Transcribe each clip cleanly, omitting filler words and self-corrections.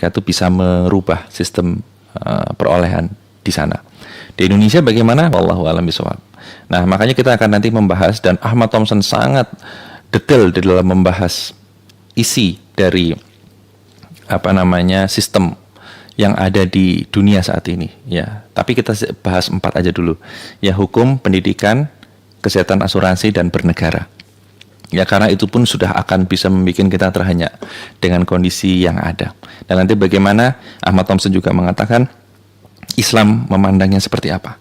itu bisa merubah sistem perolehan di sana. Di Indonesia bagaimana? Wallahu a'lam bishawab. Nah, makanya kita akan nanti membahas, dan Ahmad Thompson sangat detail di dalam membahas isi dari sistem yang ada di dunia saat ini, ya. Tapi kita bahas 4 aja dulu. Ya, hukum, pendidikan, kesehatan, asuransi, dan bernegara. Ya, karena itu pun sudah akan bisa membuat kita terhenyak dengan kondisi yang ada. Dan nanti bagaimana Ahmad Thompson juga mengatakan Islam memandangnya seperti apa.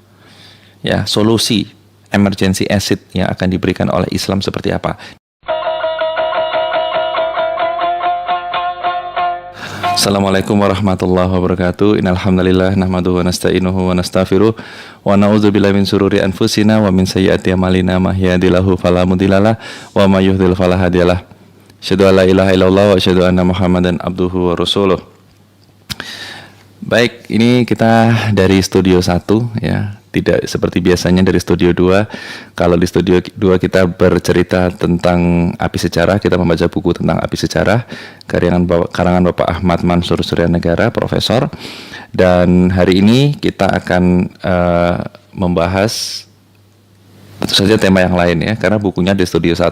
Ya, solusi emergency exit yang akan diberikan oleh Islam seperti apa. Assalamualaikum warahmatullahi wabarakatuh. Innal hamdalillah nahmaduhu wa nasta'inuhu wa nastaghfiruh wa na'udzubillahi min syururi anfusina wa min sayyiati a'malina may yahdihillahu fala mudhillalah wa may yudhlil fala hadiyalah. Asyhadu an la ilaha illallah wa asyhadu anna Muhammadan abduhu wa rasuluh. Baik, ini kita dari studio 1 ya. Tidak seperti biasanya dari studio 2. Kalau di studio 2 kita bercerita tentang api sejarah, kita membaca buku tentang api sejarah karangan Bapak Ahmad Mansur Suryanegara, Profesor. Dan hari ini kita akan membahas tentu saja tema yang lain ya, karena bukunya di studio 1.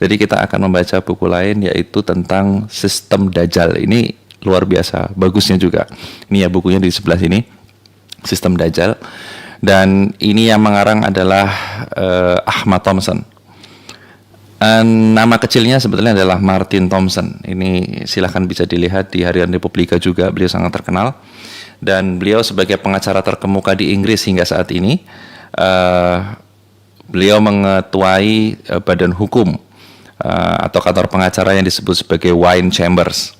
Jadi kita akan membaca buku lain, yaitu tentang sistem Dajjal. Ini luar biasa bagusnya juga. Ini ya bukunya di sebelah sini, sistem Dajjal. Dan ini yang mengarang adalah Ahmad Thompson. Nama kecilnya sebetulnya adalah Martin Thompson. Ini silahkan bisa dilihat di Harian Republika juga, beliau sangat terkenal. Dan beliau sebagai pengacara terkemuka di Inggris hingga saat ini, beliau mengetuai badan hukum atau kantor pengacara yang disebut sebagai Wine Chambers.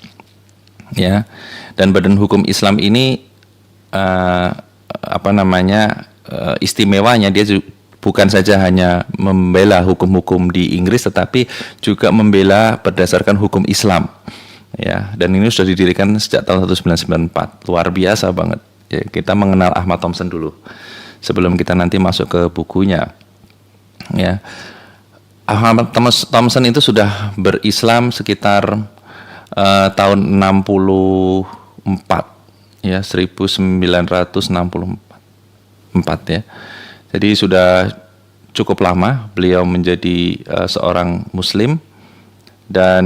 Ya, dan badan hukum Islam ini istimewanya dia bukan saja hanya membela hukum-hukum di Inggris, tetapi juga membela berdasarkan hukum Islam. Ya, dan ini sudah didirikan sejak tahun 1994. Luar biasa banget. Ya, kita mengenal Ahmad Thompson dulu sebelum kita nanti masuk ke bukunya. Ya, Ahmad Thompson itu sudah berislam sekitar tahun 64 ya, 1964 ya. Jadi sudah cukup lama beliau menjadi seorang muslim. Dan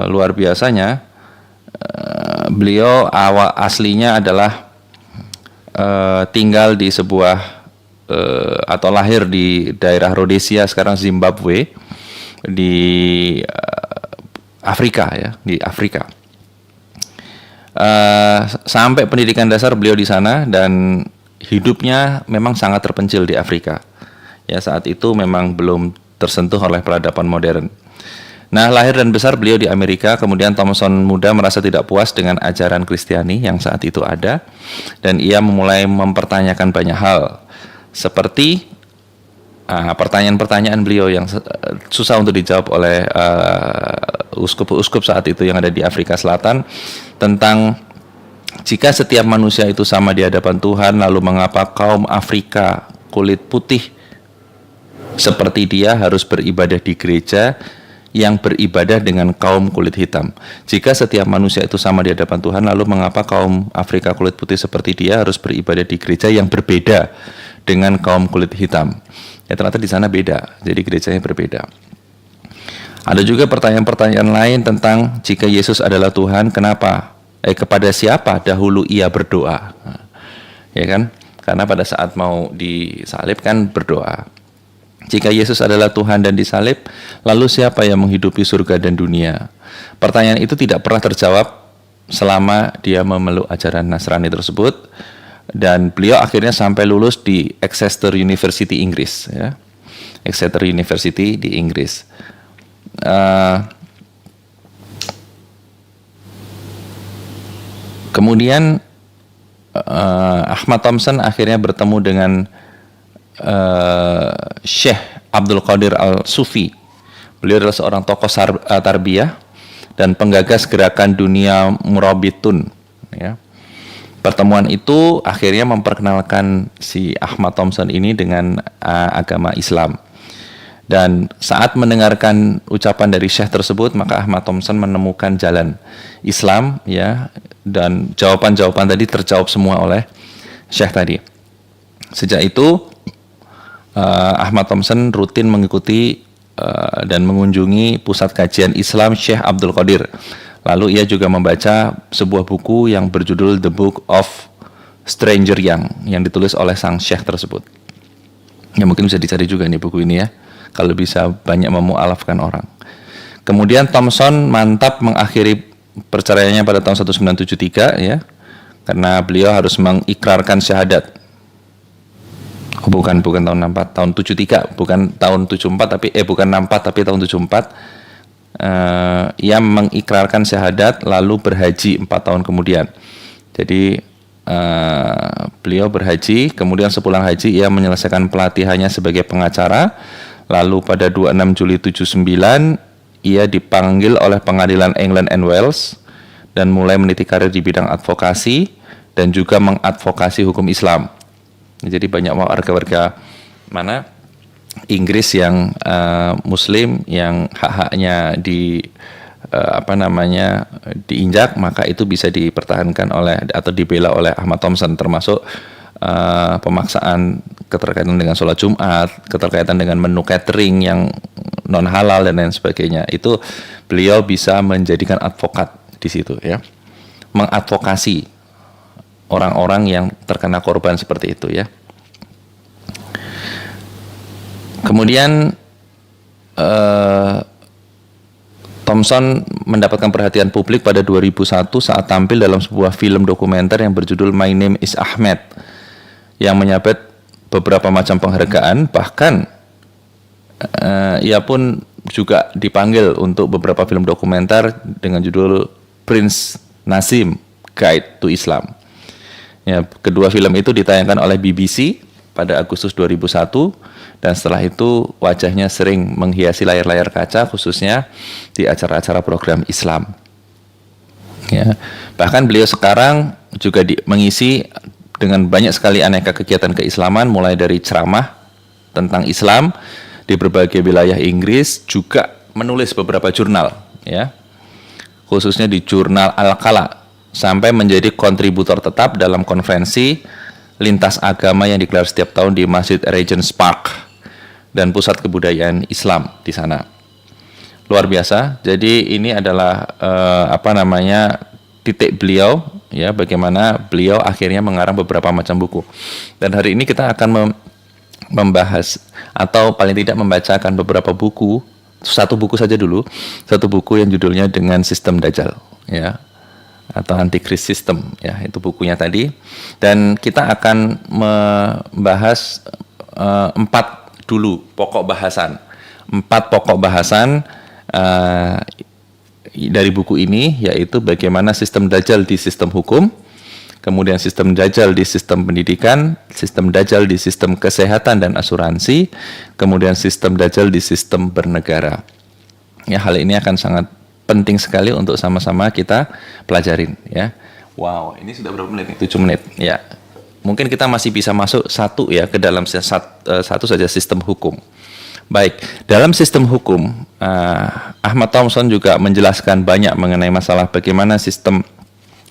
luar biasanya beliau aslinya adalah tinggal di sebuah atau lahir di daerah Rhodesia, sekarang Zimbabwe, di Afrika ya, di Afrika. Sampai pendidikan dasar beliau di sana, dan hidupnya memang sangat terpencil di Afrika. Ya, saat itu memang belum tersentuh oleh peradaban modern. Nah, lahir dan besar beliau di Amerika. Kemudian Thompson muda merasa tidak puas dengan ajaran Kristiani yang saat itu ada, dan ia mulai mempertanyakan banyak hal, seperti pertanyaan-pertanyaan beliau yang susah untuk dijawab oleh uskup-uskup saat itu yang ada di Afrika Selatan, tentang jika setiap manusia itu sama di hadapan Tuhan, lalu mengapa kaum Afrika kulit putih seperti dia harus beribadah di gereja yang beribadah dengan kaum kulit hitam? Jika setiap manusia itu sama di hadapan Tuhan, lalu mengapa kaum Afrika kulit putih seperti dia harus beribadah di gereja yang berbeda dengan kaum kulit hitam? Ya, ternyata di sana beda, jadi gerejanya berbeda. Ada juga pertanyaan-pertanyaan lain tentang jika Yesus adalah Tuhan, kepada siapa dahulu ia berdoa? Ya kan? Karena pada saat mau disalib kan berdoa. Jika Yesus adalah Tuhan dan disalib, lalu siapa yang menghidupi surga dan dunia? Pertanyaan itu tidak pernah terjawab selama dia memeluk ajaran Nasrani tersebut. Dan beliau akhirnya sampai lulus di Exeter University Inggris ya. Exeter University di Inggris. Kemudian Ahmad Thompson akhirnya bertemu dengan Syekh Abdul Qadir Al-Sufi. Beliau adalah seorang tokoh tarbiyah dan penggagas gerakan dunia Murabitun ya. Pertemuan itu akhirnya memperkenalkan si Ahmad Thompson ini dengan agama Islam. Dan saat mendengarkan ucapan dari Syekh tersebut, maka Ahmad Thompson menemukan jalan Islam, ya, dan jawaban-jawaban tadi terjawab semua oleh Syekh tadi. Sejak itu Ahmad Thompson rutin mengikuti dan mengunjungi pusat kajian Islam Syekh Abdul Qadir. Lalu ia juga membaca sebuah buku yang berjudul The Book of Stranger yang ditulis oleh sang Syekh tersebut. Ya, mungkin bisa dicari juga nih buku ini ya, kalau bisa banyak memualafkan orang. Kemudian Thompson mantap mengakhiri perceraiannya pada tahun 1973 ya, karena beliau harus mengikrarkan syahadat. Bukan tahun 64, tahun 73, bukan tahun 74 tapi bukan 64 tapi tahun 74. Ia mengikrarkan syahadat lalu berhaji 4 tahun kemudian. Jadi beliau berhaji, kemudian sepulang haji ia menyelesaikan pelatihannya sebagai pengacara. Lalu pada 26 Juli 79 ia dipanggil oleh pengadilan England and Wales dan mulai meniti karir di bidang advokasi dan juga mengadvokasi hukum Islam. Jadi banyak warga-warga Inggris yang Muslim yang hak-haknya diinjak, maka itu bisa dipertahankan oleh atau dibela oleh Ahmad Thompson, termasuk pemaksaan keterkaitan dengan sholat Jumat, keterkaitan dengan menu catering yang non halal dan lain sebagainya. Itu beliau bisa menjadikan advokat di situ ya, mengadvokasi orang-orang yang terkena korban seperti itu ya. Kemudian Thompson mendapatkan perhatian publik pada 2001 saat tampil dalam sebuah film dokumenter yang berjudul My Name is Ahmed, yang menyabet beberapa macam penghargaan. Bahkan ia pun juga dipanggil untuk beberapa film dokumenter dengan judul Prince Nasim Guide to Islam. Ya, kedua film itu ditayangkan oleh BBC pada Agustus 2001, dan setelah itu wajahnya sering menghiasi layar-layar kaca, khususnya di acara-acara program Islam. Ya, bahkan beliau sekarang juga mengisi dengan banyak sekali aneka kegiatan keislaman, mulai dari ceramah tentang Islam di berbagai wilayah Inggris, juga menulis beberapa jurnal, ya, khususnya di jurnal Al-Qala, sampai menjadi kontributor tetap dalam konferensi lintas agama yang digelar setiap tahun di Masjid Regent's Park dan pusat kebudayaan Islam di sana. Luar biasa. Jadi ini adalah titik beliau ya, bagaimana beliau akhirnya mengarang beberapa macam buku. Dan hari ini kita akan membahas atau paling tidak membacakan beberapa buku, satu buku saja dulu, satu buku yang judulnya Dengan Sistem Dajjal ya, atau Antikris System ya, itu bukunya tadi. Dan kita akan membahas 4 pokok bahasan dari buku ini, yaitu bagaimana sistem Dajjal di sistem hukum, kemudian sistem Dajjal di sistem pendidikan, sistem Dajjal di sistem kesehatan dan asuransi, kemudian sistem Dajjal di sistem bernegara. Ya, hal ini akan sangat penting sekali untuk sama-sama kita pelajarin ya. Wow, ini sudah berapa menit? 7 menit. Ya, mungkin kita masih bisa masuk satu ya ke dalam satu saja sistem hukum. Baik, dalam sistem hukum, Ahmad Thompson juga menjelaskan banyak mengenai masalah bagaimana sistem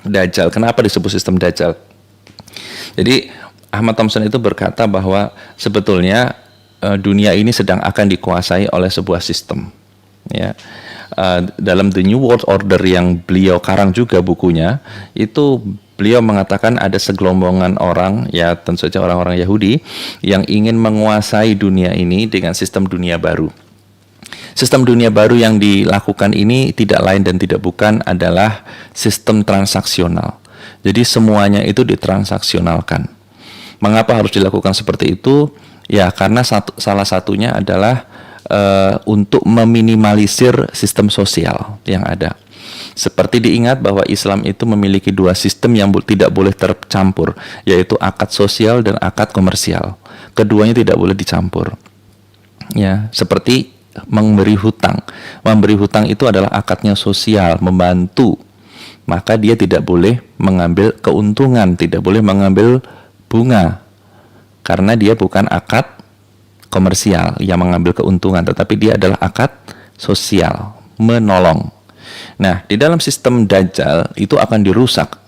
Dajjal. Kenapa disebut sistem Dajjal? Jadi Ahmad Thompson itu berkata bahwa sebetulnya dunia ini sedang akan dikuasai oleh sebuah sistem. Ya. Dalam The New World Order yang beliau karang juga bukunya, itu beliau mengatakan ada segelombongan orang, ya tentu saja orang-orang Yahudi, yang ingin menguasai dunia ini dengan sistem dunia baru. Sistem dunia baru yang dilakukan ini tidak lain dan tidak bukan adalah sistem transaksional. Jadi semuanya itu ditransaksionalkan. Mengapa harus dilakukan seperti itu? Ya karena salah satunya adalah untuk meminimalisir sistem sosial yang ada. Seperti diingat bahwa Islam itu memiliki 2 sistem yang tidak boleh tercampur, yaitu akad sosial dan akad komersial. Keduanya tidak boleh dicampur. Ya, seperti memberi hutang. Memberi hutang itu adalah akadnya sosial, membantu. Maka dia tidak boleh mengambil keuntungan, tidak boleh mengambil bunga, karena dia bukan akad komersial yang mengambil keuntungan, tetapi dia adalah akad sosial, menolong. Nah, di dalam sistem Dajjal itu akan dirusak.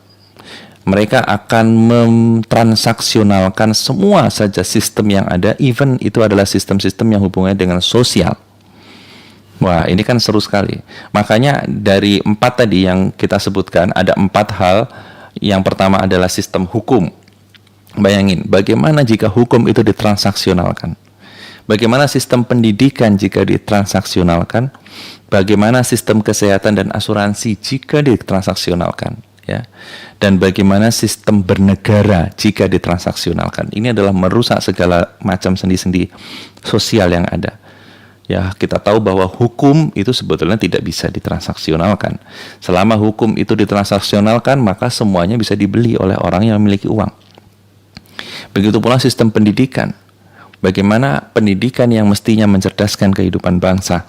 Mereka akan mentransaksionalkan semua saja sistem yang ada, even itu adalah sistem-sistem yang hubungannya dengan sosial. Wah, ini kan seru sekali. Makanya dari 4 tadi yang kita sebutkan, ada 4 hal. Yang pertama adalah sistem hukum. Bayangin, bagaimana jika hukum itu ditransaksionalkan? Bagaimana sistem pendidikan jika ditransaksionalkan? Bagaimana sistem kesehatan dan asuransi jika ditransaksionalkan? Ya. Dan bagaimana sistem bernegara jika ditransaksionalkan? Ini adalah merusak segala macam sendi-sendi sosial yang ada. Ya, kita tahu bahwa hukum itu sebetulnya tidak bisa ditransaksionalkan. Selama hukum itu ditransaksionalkan, maka semuanya bisa dibeli oleh orang yang memiliki uang. Begitu pula sistem pendidikan. Bagaimana pendidikan yang mestinya mencerdaskan kehidupan bangsa,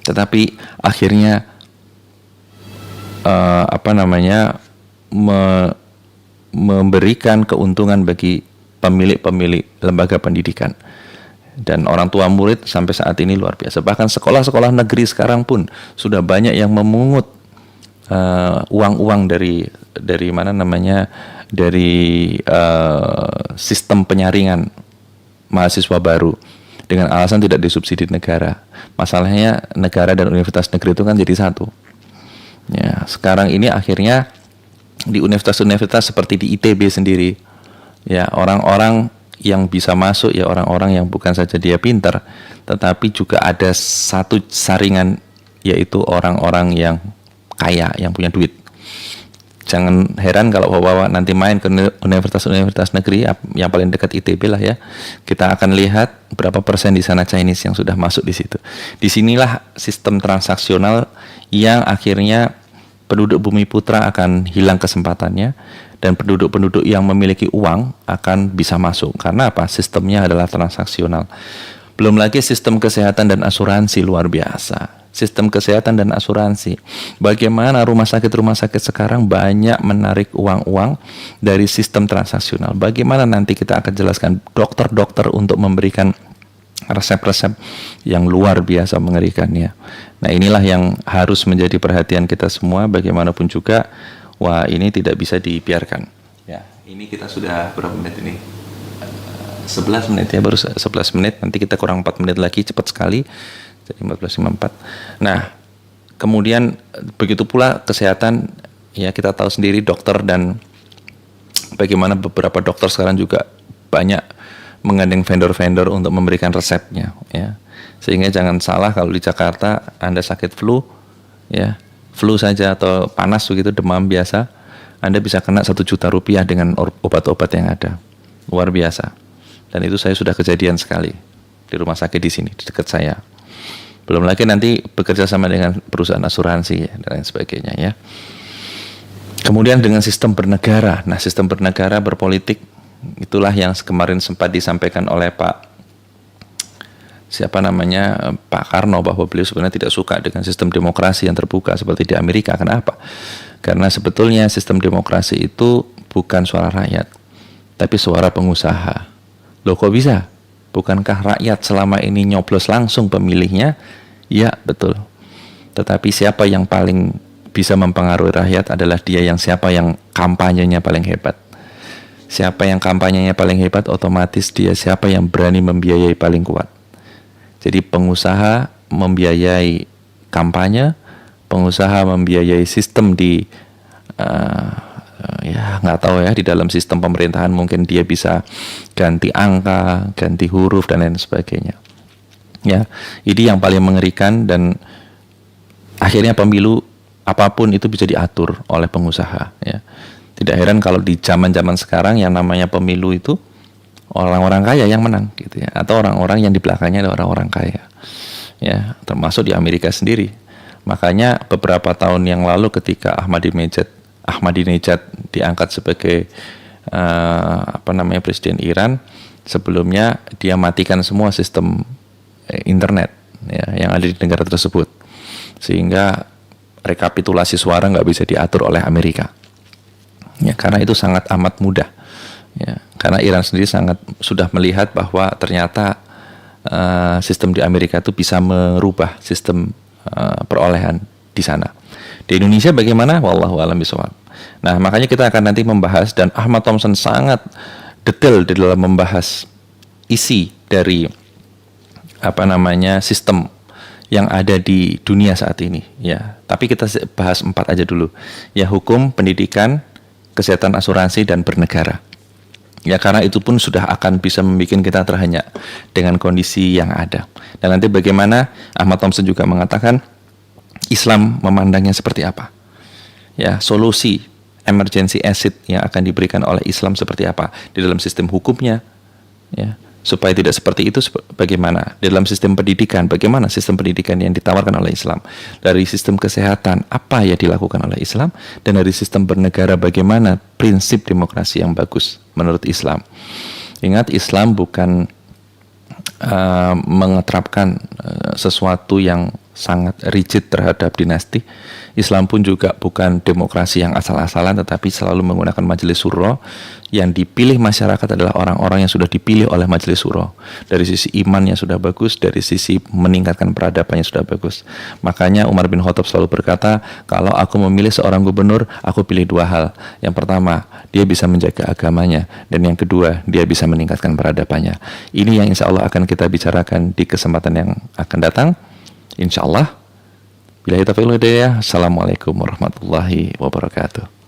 tetapi akhirnya memberikan keuntungan bagi pemilik-pemilik lembaga pendidikan. Dan orang tua murid sampai saat ini luar biasa. Bahkan sekolah-sekolah negeri sekarang pun sudah banyak yang memungut uang-uang dari sistem penyaringan mahasiswa baru dengan alasan tidak disubsidi negara. Masalahnya negara dan universitas negeri itu kan jadi satu. Ya, sekarang ini akhirnya di universitas-universitas seperti di ITB sendiri, ya, orang-orang yang bisa masuk ya orang-orang yang bukan saja dia pintar, tetapi juga ada satu saringan, yaitu orang-orang yang kaya, yang punya duit. Jangan heran kalau bapak nanti main ke universitas-universitas negeri yang paling dekat ITB lah ya, kita akan lihat berapa persen di sana Chinese yang sudah masuk di situ. Disinilah sistem transaksional yang akhirnya penduduk Bumi Putra akan hilang kesempatannya, dan penduduk-penduduk yang memiliki uang akan bisa masuk. Karena apa? Sistemnya adalah transaksional. Belum lagi sistem kesehatan dan asuransi luar biasa. Sistem kesehatan dan asuransi. Bagaimana rumah sakit sekarang banyak menarik uang-uang dari sistem transaksional. Bagaimana nanti kita akan jelaskan dokter-dokter untuk memberikan resep-resep yang luar biasa mengerikannya. Nah, inilah yang harus menjadi perhatian kita semua. Bagaimanapun juga, wah, ini tidak bisa dibiarkan. Ya, ini kita sudah berapa menit ini? 11 menit ya, baru 11 menit. Nanti kita kurang 4 menit lagi, cepat sekali. Jadi 14.54. Nah, kemudian begitu pula kesehatan, ya kita tahu sendiri dokter, dan bagaimana beberapa dokter sekarang juga banyak menggandeng vendor-vendor untuk memberikan resepnya, ya. Sehingga jangan salah kalau di Jakarta Anda sakit flu, ya, flu saja atau panas begitu, demam biasa, Anda bisa kena 1 juta rupiah dengan obat-obat yang ada. Luar biasa. Dan itu saya sudah kejadian sekali di rumah sakit di sini, di dekat saya. Belum lagi nanti bekerja sama dengan perusahaan asuransi dan lain sebagainya, ya. Kemudian dengan sistem bernegara. Nah, sistem bernegara berpolitik, itulah yang kemarin sempat disampaikan oleh Pak Karno, bahwa beliau sebenarnya tidak suka dengan sistem demokrasi yang terbuka seperti di Amerika. Kenapa? Karena sebetulnya sistem demokrasi itu bukan suara rakyat, tapi suara pengusaha. Loh, kok bisa? Bukankah rakyat selama ini nyoblos langsung pemilihnya? Ya, betul. Tetapi siapa yang paling bisa mempengaruhi rakyat adalah siapa yang kampanyenya paling hebat. Siapa yang kampanyenya paling hebat, otomatis siapa yang berani membiayai paling kuat. Jadi pengusaha membiayai kampanye, pengusaha membiayai sistem di nggak tahu ya, di dalam sistem pemerintahan mungkin dia bisa ganti angka, ganti huruf dan lain sebagainya. Ya, ini yang paling mengerikan, dan akhirnya pemilu apapun itu bisa diatur oleh pengusaha, ya. Tidak heran kalau di zaman-zaman sekarang yang namanya pemilu itu orang-orang kaya yang menang, gitu ya, atau orang-orang yang di belakangnya ada orang-orang kaya, ya, termasuk di Amerika sendiri. Makanya beberapa tahun yang lalu ketika Ahmadinejad diangkat sebagai presiden Iran, sebelumnya dia matikan semua sistem internet, ya, yang ada di negara tersebut, sehingga rekapitulasi suara nggak bisa diatur oleh Amerika. Ya, karena itu sangat amat mudah. Ya, karena Iran sendiri sudah melihat bahwa ternyata sistem di Amerika itu bisa merubah sistem perolehan di sana. Di Indonesia bagaimana? Wallahu a'lam bishawab. Nah, makanya kita akan nanti membahas, dan Ahmad Thompson sangat detail di dalam membahas isi dari sistem yang ada di dunia saat ini, ya. Tapi kita bahas 4 aja dulu. Ya, hukum, pendidikan, kesehatan, asuransi, dan bernegara. Ya, karena itu pun sudah akan bisa membuat kita terhenyak dengan kondisi yang ada. Dan nanti bagaimana Ahmad Thompson juga mengatakan Islam memandangnya seperti apa. Ya, solusi emergency exit yang akan diberikan oleh Islam seperti apa di dalam sistem hukumnya, ya. Supaya tidak seperti itu, bagaimana di dalam sistem pendidikan, bagaimana sistem pendidikan yang ditawarkan oleh Islam, dari sistem kesehatan apa yang dilakukan oleh Islam, dan dari sistem bernegara bagaimana prinsip demokrasi yang bagus menurut Islam. Ingat, Islam bukan mengeterapkan sesuatu yang sangat rigid terhadap dinasti. Islam pun juga bukan demokrasi yang asal-asalan, tetapi selalu menggunakan majelis syuro. Yang dipilih masyarakat adalah orang-orang yang sudah dipilih oleh majelis syuro. Dari sisi imannya sudah bagus, dari sisi meningkatkan peradabannya sudah bagus. Makanya Umar bin Khattab selalu berkata, kalau aku memilih seorang gubernur, aku pilih 2 hal. Yang pertama, dia bisa menjaga agamanya, dan yang kedua, dia bisa meningkatkan peradabannya. Ini yang insya Allah akan kita bicarakan di kesempatan yang akan datang, insya Allah. Billahi taufiq wal hidayah. Assalamualaikum warahmatullahi wabarakatuh.